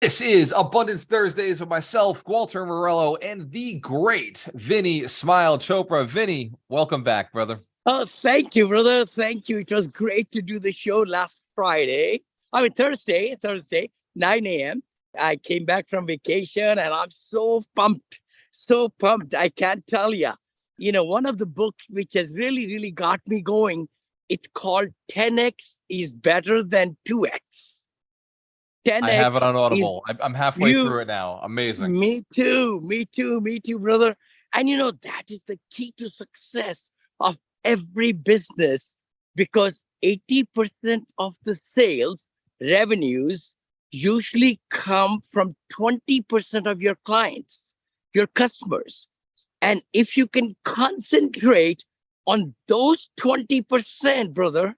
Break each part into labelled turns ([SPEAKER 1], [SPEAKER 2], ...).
[SPEAKER 1] This is Abundance Thursdays with myself, Walter Morello, and the great Vinney Smile Chopra. Vinney, welcome back, brother.
[SPEAKER 2] Oh, thank you, brother. Thank you. It was great to do the show last Friday. Thursday, 9 a.m. I came back from vacation and I'm so pumped, so pumped. I can't tell you. One of the books which has really got me going, it's called 10X is better than 2X.
[SPEAKER 1] I have it on
[SPEAKER 2] 10X is
[SPEAKER 1] Audible. I'm halfway
[SPEAKER 2] you,
[SPEAKER 1] through it now. Amazing.
[SPEAKER 2] me too, brother. And that is the key to success of every business because 80% of the sales revenues usually come from 20% of your clients, your customers. And if you can concentrate on those 20%, brother,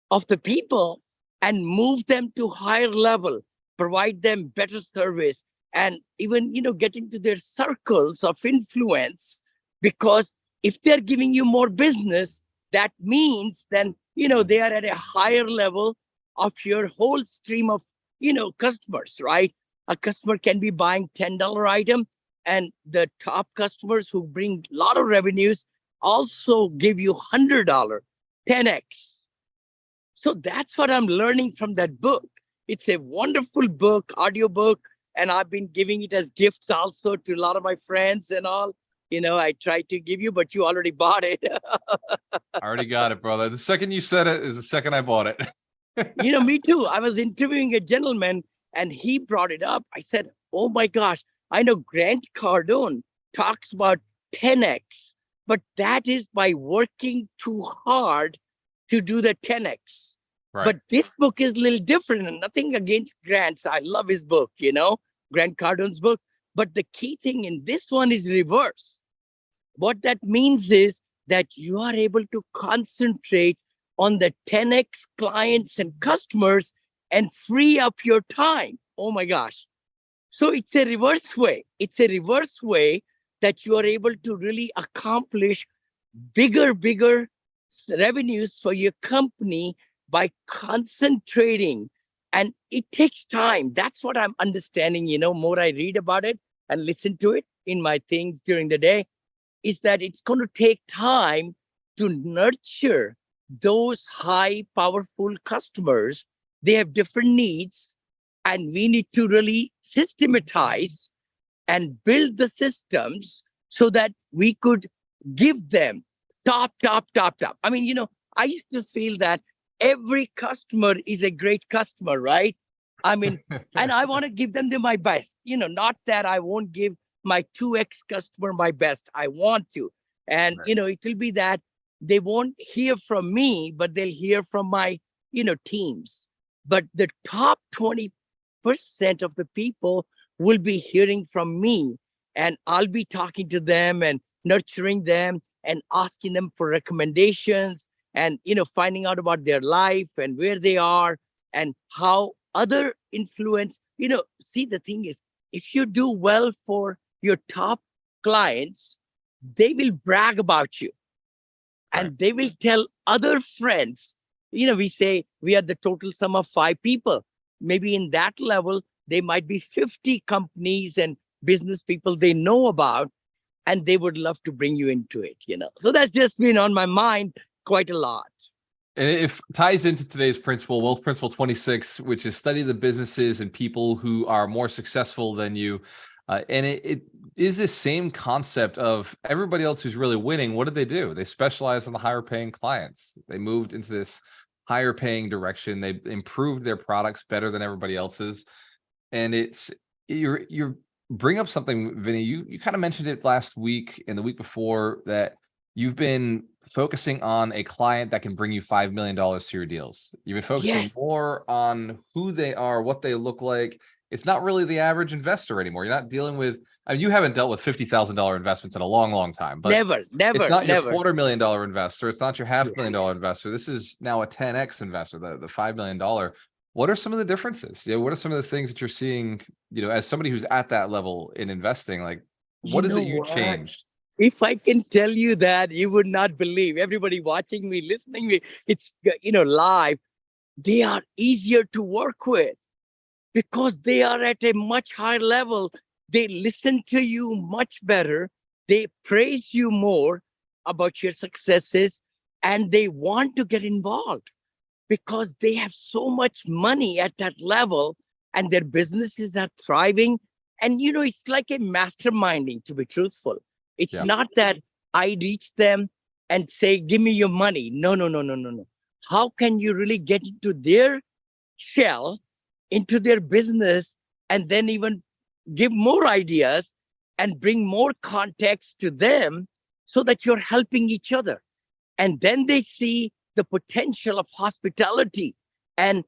[SPEAKER 2] of the people and move them to higher level, provide them better service, and even get into their circles of influence. Because if they're giving you more business, that means then they are at a higher level of your whole stream of customers, right? A customer can be buying $10 item, and the top customers who bring a lot of revenues also give you $100, 10x. So that's what I'm learning from that book. It's a wonderful book, audiobook, and I've been giving it as gifts also to a lot of my friends and all. I tried to give you, but you already bought it.
[SPEAKER 1] I already got it, brother. The second you said it is the second I bought it.
[SPEAKER 2] Me too. I was interviewing a gentleman and he brought it up. I said, oh my gosh, I know Grant Cardone talks about 10x, but that is by working too hard to do the 10x.
[SPEAKER 1] Right.
[SPEAKER 2] But this book is a little different, and nothing against Grant's. I love his book, Grant Cardone's book. But the key thing in this one is reverse. What that means is that you are able to concentrate on the 10x clients and customers and free up your time. Oh my gosh. So it's a reverse way. It's a reverse way that you are able to really accomplish bigger revenues for your company by concentrating. And it takes time. That's what I'm understanding. More I read about it and listen to it in my things during the day, is that it's going to take time to nurture those high, powerful customers. They have different needs, and we need to really systematize and build the systems so that we could give them top. I mean, I used to feel that every customer is a great customer, right? I mean, and I want to give them my best, not that I won't give my 2x customer my best. I want to. And,
[SPEAKER 1] Right.
[SPEAKER 2] It will be that they won't hear from me, but they'll hear from my, teams. But the top 20% of the people will be hearing from me, and I'll be talking to them and nurturing them and asking them for recommendations and finding out about their life and where they are and how other influence. See, the thing is, if you do well for your top clients, they will brag about you.
[SPEAKER 1] Right.
[SPEAKER 2] And they will tell other friends. We say we are the total sum of 5 people. Maybe in that level there might be 50 companies and business people they know about, and they would love to bring you into it. So that's just been on my mind quite a lot.
[SPEAKER 1] And it ties into today's principle, wealth principle 26, which is study the businesses and people who are more successful than you. And it is this same concept of everybody else who's really winning. What did they do? They specialize in the higher paying clients. They moved into this higher paying direction. They improved their products better than everybody else's. And you're bring up something, Vinny. You kind of mentioned it last week and the week before, that you've been focusing on a client that can bring you $5 million to your deals. You've been focusing
[SPEAKER 2] Yes.
[SPEAKER 1] more on who they are, what they look like. It's not really the average investor anymore. You're not dealing with, I mean, you haven't dealt with $50,000 investments in a long time, but
[SPEAKER 2] Never.
[SPEAKER 1] it's not your
[SPEAKER 2] Never.
[SPEAKER 1] $250,000 investor. It's not your $500,000
[SPEAKER 2] Yeah.
[SPEAKER 1] investor. This is now a 10X investor, the $5 million. What are some of the differences? What are some of the things that you're seeing, as somebody who's at that level in investing, like what is it you
[SPEAKER 2] What?
[SPEAKER 1] changed?
[SPEAKER 2] If I can tell you that, you would not believe. Everybody watching me, listening me, it's live. They are easier to work with. because they are at a much higher level. They listen to you much better. They praise you more about your successes, and they want to get involved because they have so much money at that level and their businesses are thriving. And, it's like a masterminding, to be truthful. It's
[SPEAKER 1] Yeah.
[SPEAKER 2] not that I reach them and say, give me your money. No, no, no, no, no, no. How can you really get into their shell, into their business, and then even give more ideas and bring more context to them so that you're helping each other? And then they see the potential of hospitality and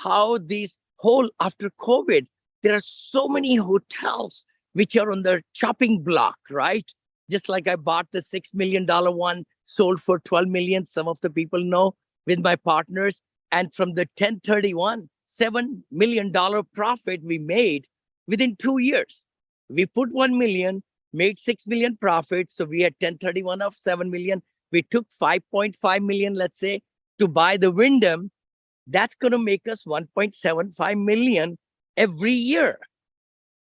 [SPEAKER 2] how these whole after COVID, there are so many hotels which are on the chopping block, right? Just like I bought the $6 million one, sold for 12 million. Some of the people know, with my partners. And from the 1031, $7 million profit we made within 2 years. We put 1 million, made 6 million profit. So we had 1031 of 7 million. We took 5.5 million, let's say, to buy the Wyndham. That's going to make us 1.75 million every year.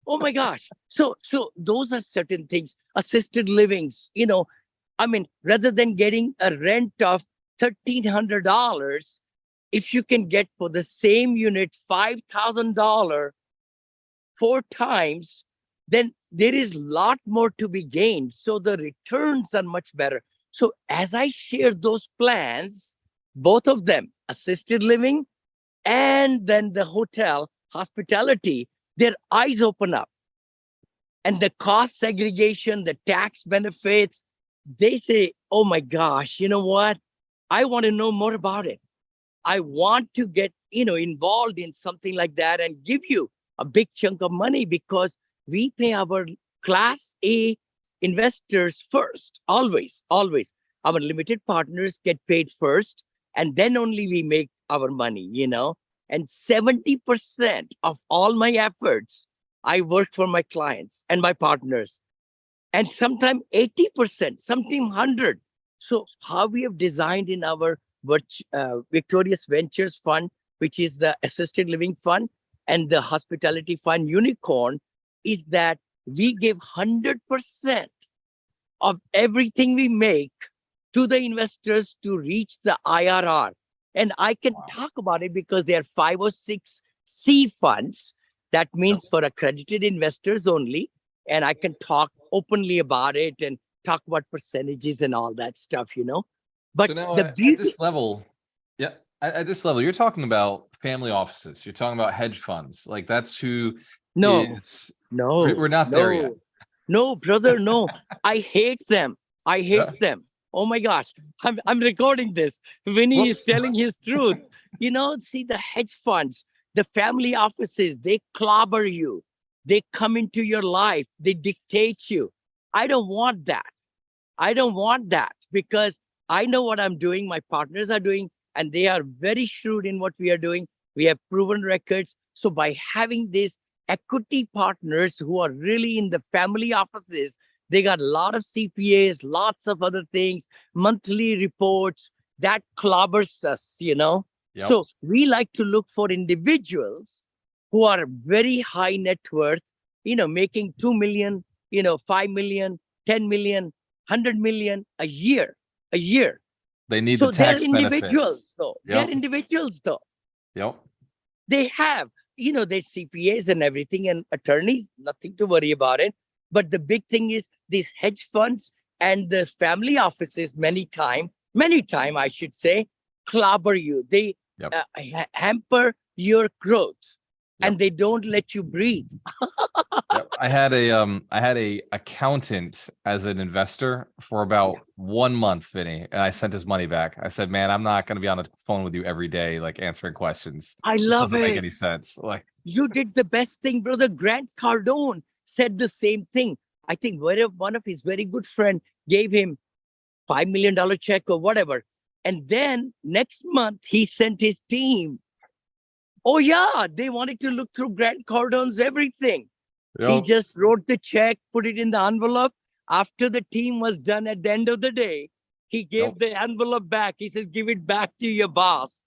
[SPEAKER 2] Oh my gosh. So those are certain things. Assisted livings, rather than getting a rent of $1,300, if you can get for the same unit $5,000 4 times, then there is a lot more to be gained. So the returns are much better. So as I share those plans, both of them, assisted living and then the hotel, hospitality, their eyes open up. And the cost segregation, the tax benefits, they say, oh my gosh, you know what? I want to know more about it. I want to get, involved in something like that and give you a big chunk of money, because we pay our class A investors first, always, always. Our limited partners get paid first, and then only we make our money, And 70% of all my efforts, I work for my clients and my partners. And sometimes 80%, sometimes 100. So how we have designed in our Victorious Ventures Fund, which is the assisted living fund, and the hospitality fund Unicorn, is that we give 100% of everything we make to the investors to reach the IRR. And I can talk about it because there are 5 or 6 C funds. That means for accredited investors only. And I can talk openly about it and talk about percentages and all that stuff, But
[SPEAKER 1] so now
[SPEAKER 2] the
[SPEAKER 1] at
[SPEAKER 2] beauty,
[SPEAKER 1] this level, at this level, you're talking about family offices. You're talking about hedge funds. Like that's who
[SPEAKER 2] no,
[SPEAKER 1] is.
[SPEAKER 2] no,
[SPEAKER 1] We're not there yet.
[SPEAKER 2] no, brother, no. I hate them. I hate them. Oh my gosh. I'm recording this. Vinney is telling his truth. See the hedge funds, the family offices, they clobber you. They come into your life. They dictate you. I don't want that. I don't want that, because I know what I'm doing. My partners are doing, and they are very shrewd in what we are doing. We have proven records. So by having these equity partners who are really in the family offices, they got a lot of CPAs, lots of other things, monthly reports that clobbers us,
[SPEAKER 1] Yep.
[SPEAKER 2] So we like to look for individuals who are very high net worth, making 2 million, 5 million, 10 million, 100 million a year.
[SPEAKER 1] They need
[SPEAKER 2] So
[SPEAKER 1] the tax
[SPEAKER 2] they're individuals,
[SPEAKER 1] benefits.
[SPEAKER 2] though.
[SPEAKER 1] Yep.
[SPEAKER 2] They're individuals, though.
[SPEAKER 1] Yep.
[SPEAKER 2] They have, their CPAs and everything and attorneys, nothing to worry about it. But the big thing is these hedge funds and the family offices, many time, I should say, clobber you. They hamper your growth, and they don't let you breathe.
[SPEAKER 1] Yep. I had a accountant as an investor for about 1 month, Vinny, and I sent his money back. I said, man, I'm not going to be on the phone with you every day, like answering questions.
[SPEAKER 2] I love
[SPEAKER 1] doesn't
[SPEAKER 2] it.
[SPEAKER 1] make any sense. Like,
[SPEAKER 2] you did the best thing, brother. Grant Cardone said the same thing. I think one of his very good friend gave him $5 million check or whatever. And then next month, he sent his team. Oh, yeah, they wanted to look through Grant Cardone's everything. He just wrote the check, put it in the envelope. After the team was done at the end of the day, he gave the envelope back. He says, give it back to your boss.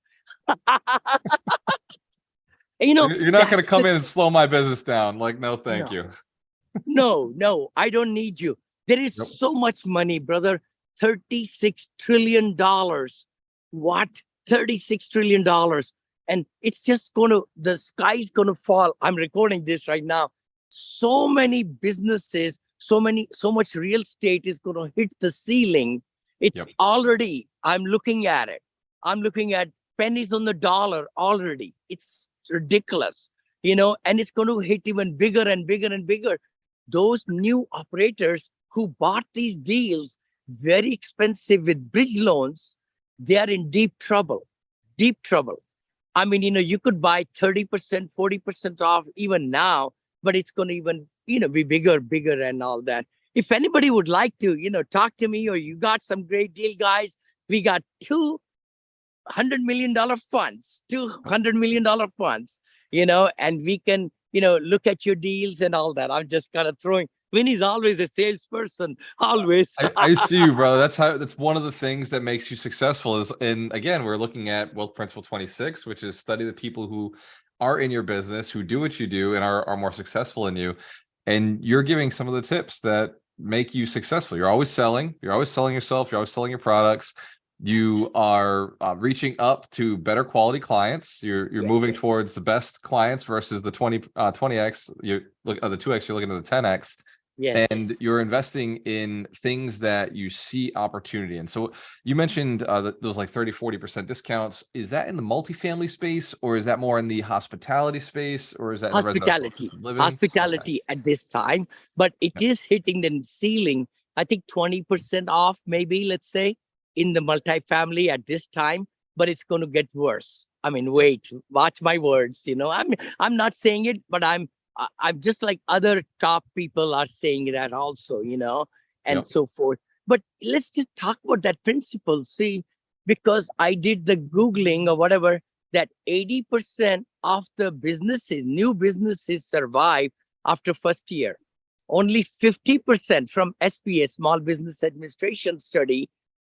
[SPEAKER 2] And,
[SPEAKER 1] You're not going to
[SPEAKER 2] that's
[SPEAKER 1] come
[SPEAKER 2] the
[SPEAKER 1] in and slow my business down. Like, no, thank
[SPEAKER 2] no,
[SPEAKER 1] you.
[SPEAKER 2] no, I don't need you. There is
[SPEAKER 1] Yep.
[SPEAKER 2] so much money, brother. $36 trillion. What? $36 trillion. And it's just the sky's gonna fall. I'm recording this right now. So many businesses, so much real estate is gonna hit the ceiling. It's
[SPEAKER 1] Yep.
[SPEAKER 2] already, I'm looking at it. I'm looking at pennies on the dollar already. It's ridiculous, and it's going to hit even bigger and bigger and bigger. Those new operators who bought these deals very expensive with bridge loans, they are in deep trouble. Deep trouble. I mean, you could buy 30%, 40% off even now, but it's going to even, be bigger and all that. If anybody would like to, talk to me, or you got some great deal, guys, we got $200 million funds, $200 million funds, and we can, look at your deals and all that. I'm just kind of throwing. Vinny's always a salesperson, always.
[SPEAKER 1] I see you, bro. That's one of the things that makes you successful is, and again, we're looking at Wealth Principle 26, which is study the people who are in your business, who do what you do and are more successful than you. And you're giving some of the tips that make you successful. You're always selling yourself, you're always selling your products. You are reaching up to better quality clients. You're moving towards the best clients versus the 20x. You look at the 2x, you're looking at the 10x.
[SPEAKER 2] Yes.
[SPEAKER 1] And you're investing in things that you see opportunity. And so you mentioned those like 30-40% discounts. Is that in the multifamily space, or is that more in the hospitality space, or is that in the residential assisted living?
[SPEAKER 2] Hospitality at this time, but it is hitting the ceiling. I think 20% off, maybe, let's say, in the multifamily at this time, but it's going to get worse. I mean, wait, watch my words. I'm not saying it, but I'm just like other top people are saying that also, and so forth. But let's just talk about that principle. See, because I did the Googling or whatever, that 80% of the new businesses survive after first year. Only 50% from SBA, Small Business Administration study,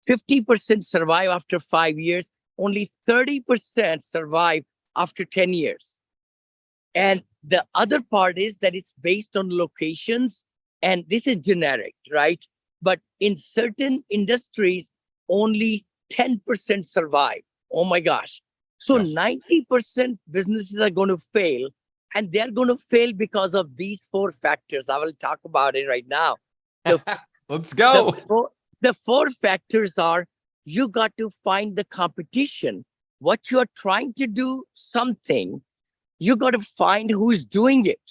[SPEAKER 2] 50% survive after 5 years. Only 30% survive after 10 years. And the other part is that it's based on locations, and this is generic, right? But in certain industries, only 10% survive. Oh my gosh. So 90% businesses are going to fail, and they're going to fail because of these 4 factors. I will talk about it right now.
[SPEAKER 1] Let's go.
[SPEAKER 2] The 4 factors are: you got to find the competition. What you're trying to do, something, you got to find who's doing it.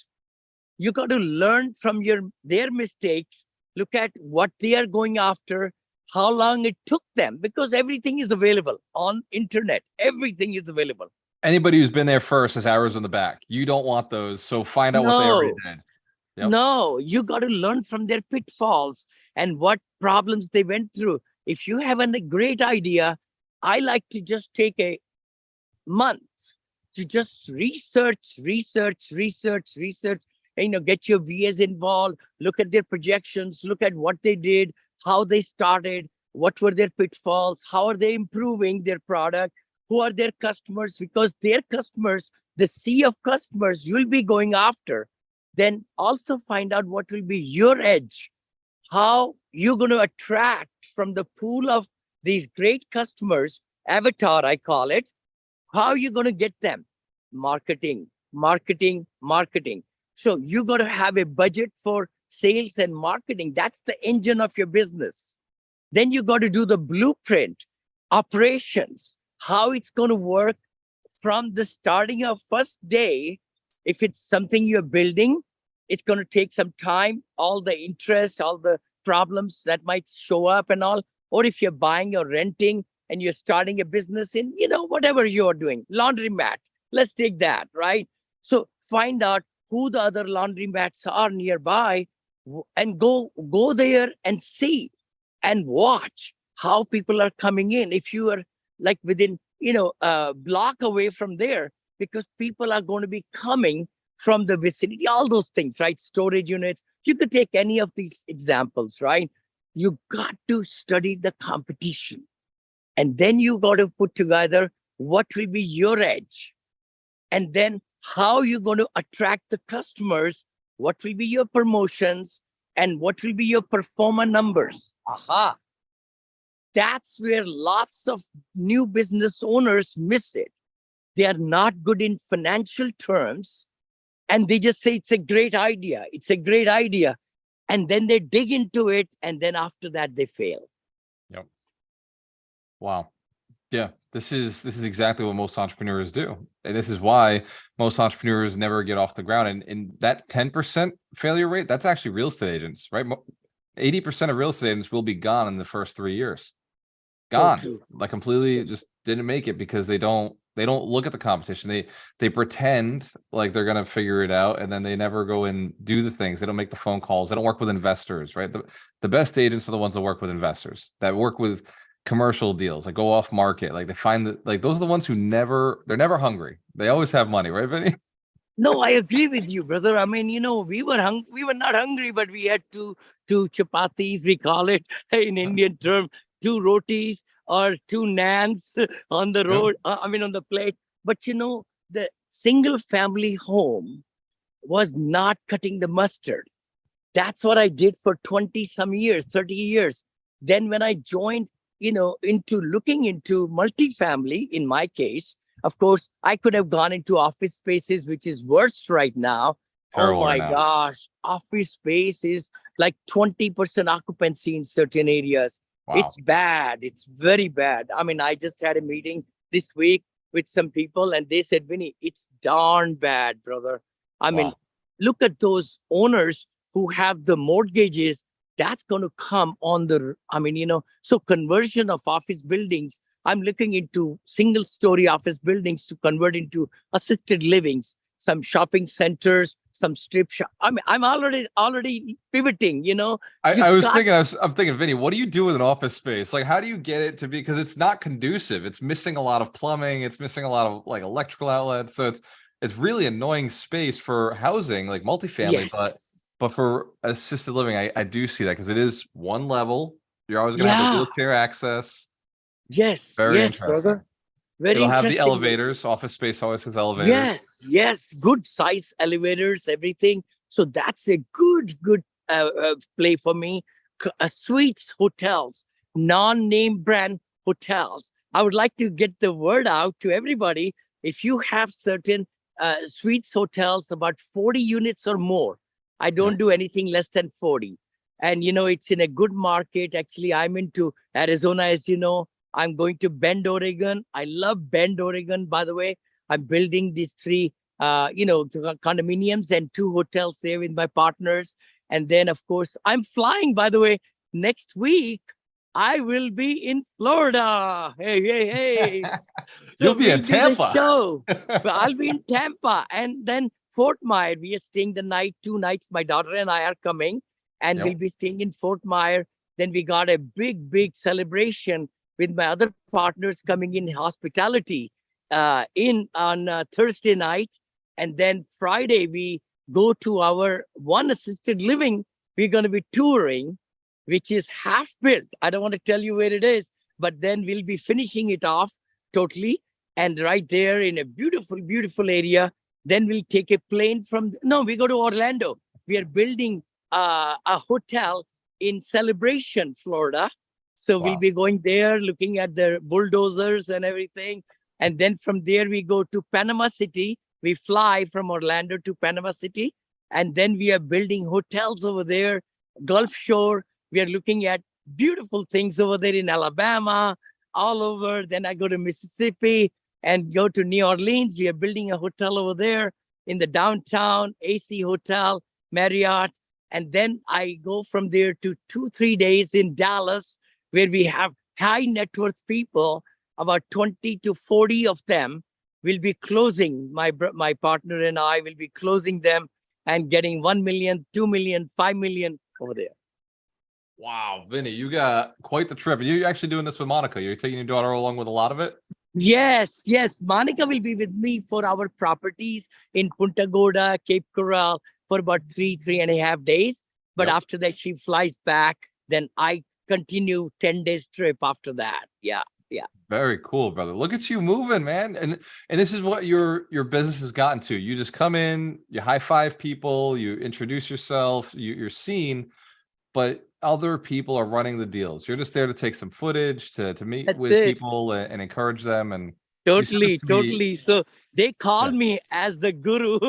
[SPEAKER 2] You got to learn from their mistakes, look at what they are going after, how long it took them, because everything is available on internet. Everything is available.
[SPEAKER 1] Anybody who's been there first has arrows in the back. You don't want those. So find out what they already did.
[SPEAKER 2] No, you got to learn from their pitfalls and what problems they went through. If you have a great idea, I like to just take a month to just research, and get your VAs involved, look at their projections, look at what they did, how they started, what were their pitfalls, how are they improving their product, who are their customers, because their customers, the sea of customers you'll be going after. Then also find out what will be your edge, how you're going to attract from the pool of these great customers, avatar, I call it, how you're going to get them. Marketing. So you got to have a budget for sales and marketing. That's the engine of your business. Then you got to do the blueprint, operations, how it's going to work from the starting of first day. If it's something you're building, it's going to take some time, all the interest, all the problems that might show up and all. Or if you're buying or renting and you're starting a business in, whatever you're doing, laundromat, let's take that, right? So find out who the other laundromats are nearby and go there and see and watch how people are coming in. If you are like within, a block away from there, because people are going to be coming from the vicinity, all those things, right? Storage units. You could take any of these examples, right? You got to study the competition. And then you got to put together what will be your edge. And then how you're going to attract the customers, what will be your promotions, and what will be your performer numbers. Aha. That's where lots of new business owners miss it. They are not good in financial terms, and they just say it's a great idea. It's a great idea. And then they dig into it, and then after that they fail.
[SPEAKER 1] Yep. Wow. Yeah, this is exactly what most entrepreneurs do. And this is why most entrepreneurs never get off the ground. And that 10% failure rate, that's actually real estate agents, right? 80% of real estate agents will be gone in the first 3 years. Gone. Like completely just didn't make it because they don't look at the competition. They pretend like they're gonna figure it out, and then they never go and do the things. They don't make the phone calls. They don't work with investors, right? The best agents are the ones that work with investors, that work with commercial deals, that go off market. Like they find that, like, those are the ones who they're never hungry. They always have money, right, Vinney?
[SPEAKER 2] No, I agree with you, brother. I mean, we were not hungry, but we had two chapatis, we call it in Indian term, two rotis or two naans on the road. I mean, on the plate. But the single family home was not cutting the mustard. That's what I did for 20 some years, 30 years. Then when I joined, into looking into multifamily, in my case, of course, I could have gone into office spaces, which is worse right now.
[SPEAKER 1] Terrible
[SPEAKER 2] Oh my
[SPEAKER 1] right now.
[SPEAKER 2] gosh, office space is like 20% occupancy in certain areas.
[SPEAKER 1] Wow.
[SPEAKER 2] It's bad. It's very bad. I mean, I just had a meeting this week with some people, and they said, Vinney, it's darn bad, brother. I mean, look at those owners who have the mortgages. That's going to come on so conversion of office buildings. I'm looking into single-story office buildings to convert into assisted livings, some shopping centers, some strip shop. I mean, I'm already pivoting.
[SPEAKER 1] I'm thinking, Vinney, what do you do with an office space? Like, how do you get it to be? Because it's not conducive. It's missing a lot of plumbing. It's missing a lot of like electrical outlets. So it's really annoying space for housing, like multifamily.
[SPEAKER 2] Yes.
[SPEAKER 1] But for assisted living, I do see that because it is one level. You're always going to have the wheelchair access.
[SPEAKER 2] Yes.
[SPEAKER 1] Very
[SPEAKER 2] yes,
[SPEAKER 1] interesting.
[SPEAKER 2] Brother. Very
[SPEAKER 1] It'll have
[SPEAKER 2] interesting.
[SPEAKER 1] the elevators. Office space always has elevators.
[SPEAKER 2] Yes. Good size elevators, everything. So that's a good play for me. Suites hotels, non-name brand hotels. I would like to get the word out to everybody. If you have certain suites hotels, about 40 units or more, I don't do anything less than 40. And, it's in a good market. Actually, I'm into Arizona, as you know. I'm going to Bend, Oregon. I love Bend, Oregon, by the way. I'm building these 3, condominiums and 2 hotels there with my partners. And then, of course, I'm flying, by the way, next week. I will be in Florida. Hey.
[SPEAKER 1] You'll be in Tampa.
[SPEAKER 2] Show. I'll be in Tampa. And then Fort Myers, we are staying the night, 2 nights. My daughter and I are coming, and we'll be staying in Fort Myers. Then we got a big celebration with my other partners coming in hospitality on Thursday night. And then Friday, we go to our one assisted living. We're going to be touring, which is half built. I don't want to tell you where it is, but then we'll be finishing it off totally. And right there in a beautiful area. Then we'll take a plane we go to Orlando. We are building a hotel in Celebration, Florida. So we'll be going there, looking at the bulldozers and everything. And then from there, we go to Panama City. We fly from Orlando to Panama City. And then we are building hotels over there, Gulf Shore. We are looking at beautiful things over there in Alabama, all over. Then I go to Mississippi and go to New Orleans. We are building a hotel over there in the downtown, AC Hotel, Marriott. And then I go from there to 2-3 days in Dallas, where we have high net worth people, about 20 to 40 of them will be closing. My partner and I will be closing them and getting 1 million, 2 million, 5 million over there.
[SPEAKER 1] Wow, Vinney, you got quite the trip. You're actually doing this with Monica. You're taking your daughter along with a lot of it?
[SPEAKER 2] Yes. Monica will be with me for our properties in Punta Gorda, Cape Coral for about 3.5 days. But after that, she flies back. Then I continue 10 days trip after that. Yeah.
[SPEAKER 1] Very cool, brother. Look at you moving, man. And this is what your business has gotten to. You just come in, you high five people, you introduce yourself, you're seen, but other people are running the deals. You're just there to take some footage, to meet
[SPEAKER 2] That's
[SPEAKER 1] with
[SPEAKER 2] it.
[SPEAKER 1] people and encourage them. And you said this
[SPEAKER 2] Totally,
[SPEAKER 1] to me.
[SPEAKER 2] totally. So they call
[SPEAKER 1] Yeah.
[SPEAKER 2] me as the guru.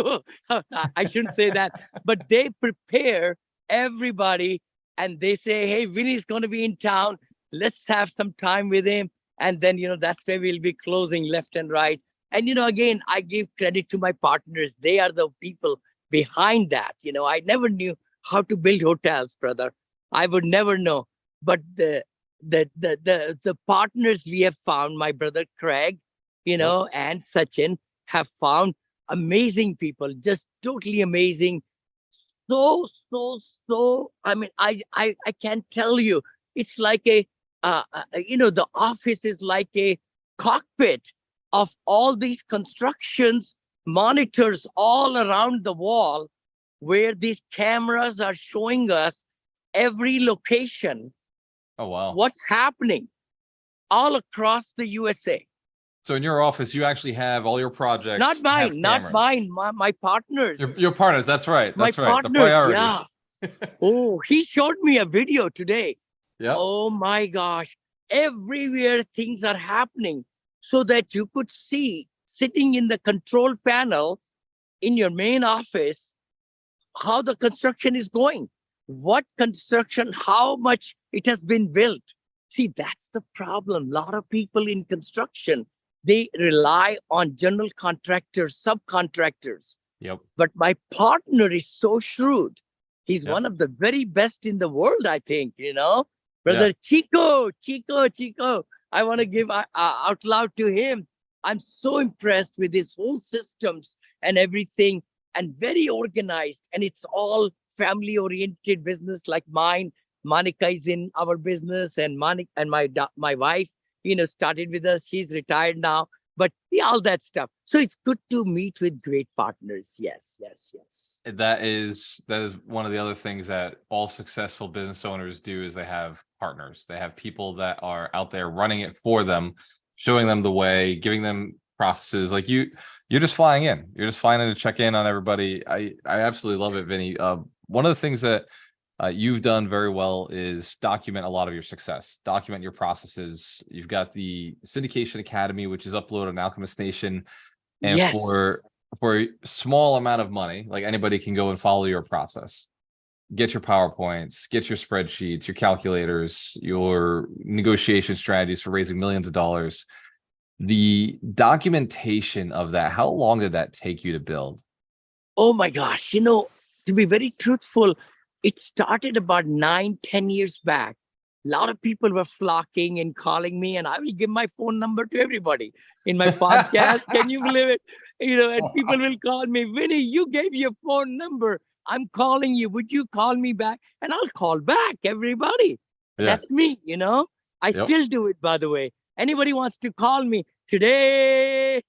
[SPEAKER 2] I shouldn't say that, but they prepare everybody and they say, hey, Vinny's going to be in town. Let's have some time with him. And then, that's where we'll be closing left and right. And, again, I give credit to my partners. They are the people behind that. I never knew how to build hotels, brother. I would never know. But the partners we have found, my brother Craig,
[SPEAKER 1] Yep.
[SPEAKER 2] and Sachin have found amazing people, just totally amazing. So, I mean, I can't tell you. It's like the office is like a cockpit of all these constructions, monitors all around the wall, where these cameras are showing us every location,
[SPEAKER 1] Oh, wow.
[SPEAKER 2] what's happening all across the USA.
[SPEAKER 1] So in your office, you actually have all your projects
[SPEAKER 2] Not
[SPEAKER 1] have
[SPEAKER 2] mine, not
[SPEAKER 1] cameras.
[SPEAKER 2] mine, my partners.
[SPEAKER 1] Your partners. That's right.
[SPEAKER 2] My
[SPEAKER 1] That's right. The
[SPEAKER 2] partners,
[SPEAKER 1] priority.
[SPEAKER 2] yeah. Oh, he showed me a video today.
[SPEAKER 1] Yep.
[SPEAKER 2] Oh my gosh. Everywhere things are happening so that you could see sitting in the control panel in your main office how the construction is going, what construction, how much it has been built. See, that's the problem. A lot of people in construction, they rely on general contractors, subcontractors.
[SPEAKER 1] Yep.
[SPEAKER 2] But my partner is so shrewd. He's
[SPEAKER 1] Yep.
[SPEAKER 2] one of the very best in the world, I think, Brother Chico. I want to give out loud to him. I'm so impressed with his whole systems and everything, and very organized. And it's all family-oriented business like mine. Monica is in our business, and Monica and my wife, started with us. She's retired now. But yeah, all that stuff. So it's good to meet with great partners. Yes.
[SPEAKER 1] That is one of the other things that all successful business owners do is they have partners. They have people that are out there running it for them, showing them the way, giving them processes. Like you're just flying in. You're just flying in to check in on everybody. I absolutely love it, Vinny. One of the things that you've done very well is document a lot of your success, document your processes. You've got the Syndication Academy, which is uploaded on Alchemist Nation. And
[SPEAKER 2] Yes.
[SPEAKER 1] for a small amount of money, like anybody can go and follow your process. Get your PowerPoints, get your spreadsheets, your calculators, your negotiation strategies for raising millions of dollars. The documentation of that, how long did that take you to build?
[SPEAKER 2] Oh my gosh. To be very truthful, it started about 9-10 years back. A lot of people were flocking and calling me, and I will give my phone number to everybody in my podcast. Can you believe it? And people will call me, Vinny, you gave your phone number. I'm calling you. Would you call me back? And I'll call back everybody.
[SPEAKER 1] Yeah.
[SPEAKER 2] That's me, I still do it, by the way. Anybody wants to call me today,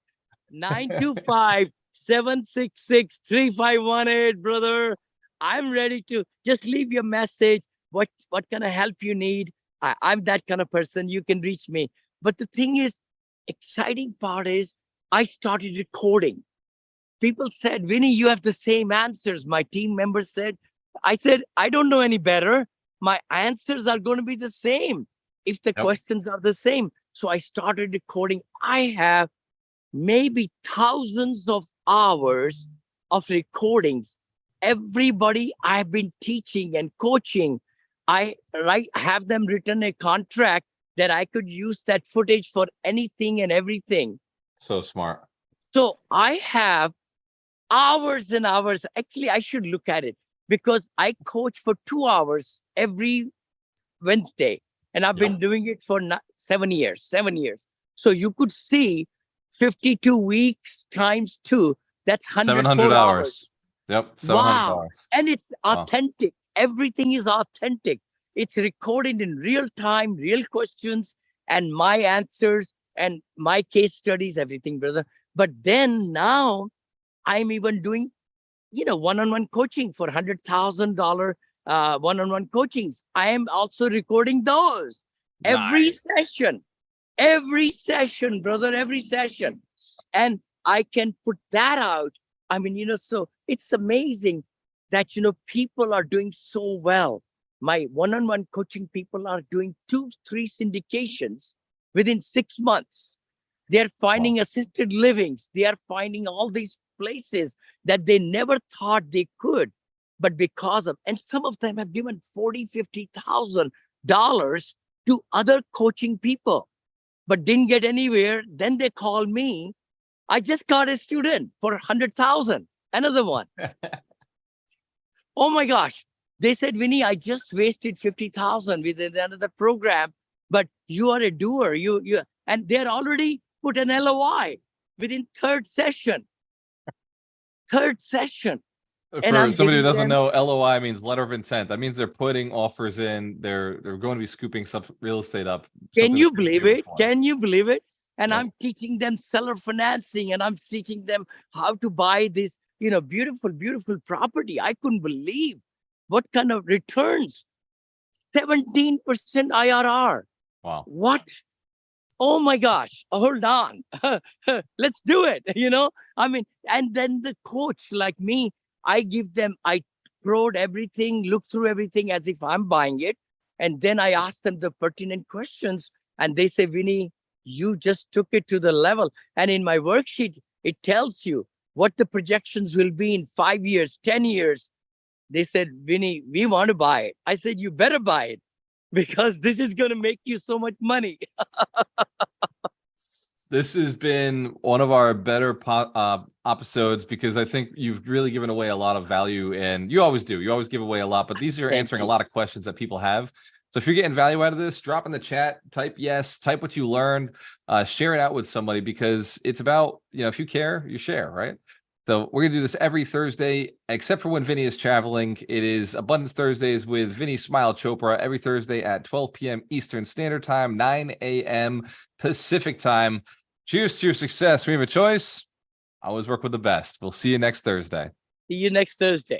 [SPEAKER 2] 925-766-3518, brother. I'm ready to just leave your message. What kind of help you need? I'm that kind of person. You can reach me. But the thing is, exciting part is I started recording. People said, Vinny, you have the same answers. My team members said, I said, I don't know any better. My answers are going to be the same if the questions are the same. So I started recording. I have maybe thousands of hours of recordings. Everybody I've been teaching and coaching, I have them written a contract that I could use that footage for anything and everything.
[SPEAKER 1] So smart.
[SPEAKER 2] So I have hours and hours. Actually, I should look at it because I coach for 2 hours every Wednesday. And I've been doing it for 7 years. So you could see 52 weeks times 2. That's
[SPEAKER 1] 700 hours. Yep. 700 hours.
[SPEAKER 2] And it's authentic. Wow. Everything is authentic. It's recorded in real time, real questions, and my answers and my case studies, everything, brother. But then now I'm even doing, one-on-one coaching for $100,000 one-on-one coachings. I am also recording those every session. Every session, brother, every session. And I can put that out. I mean, so it's amazing that, people are doing so well. My one-on-one coaching people are doing 2-3 syndications within 6 months. They're finding assisted livings. They are finding all these places that they never thought they could. But because of, and some of them have given $40,000-$50,000 to other coaching people, but didn't get anywhere. Then they call me. I just got a student for 100,000. Another one. Oh my gosh. They said, Vinney, I just wasted 50,000 with another program, but you are a doer. And they're already put an LOI within third session. Third session.
[SPEAKER 1] For somebody who doesn't know, LOI means letter of intent. That means they're putting offers in. They're going to be scooping some real estate up.
[SPEAKER 2] Can you believe it? Can you believe it? And I'm teaching them seller financing, and I'm teaching them how to buy this, beautiful, beautiful property. I couldn't believe what kind of returns. 17% IRR.
[SPEAKER 1] Wow.
[SPEAKER 2] What? Oh my gosh. Hold on. Let's do it. I mean, and then the coach like me, I probe everything, look through everything as if I'm buying it. And then I ask them the pertinent questions. And they say, Vinney, you just took it to the level. And in my worksheet, it tells you what the projections will be in 5 years, 10 years. They said, Vinney, we want to buy it. I said, you better buy it because this is going to make you so much money.
[SPEAKER 1] This has been one of our better episodes because I think you've really given away a lot of value, and you always do. You always give away a lot, but these are answering a lot of questions that people have. So if you're getting value out of this, drop in the chat, type yes, type what you learned, share it out with somebody, because it's about, if you care, you share, right? So we're going to do this every Thursday, except for when Vinney is traveling. It is Abundance Thursdays with Vinney Chopra every Thursday at 12 p.m. Eastern Standard Time, 9 a.m. Pacific Time. Cheers to your success. We have a choice. Always work with the best. We'll see you next Thursday.
[SPEAKER 2] See you next Thursday.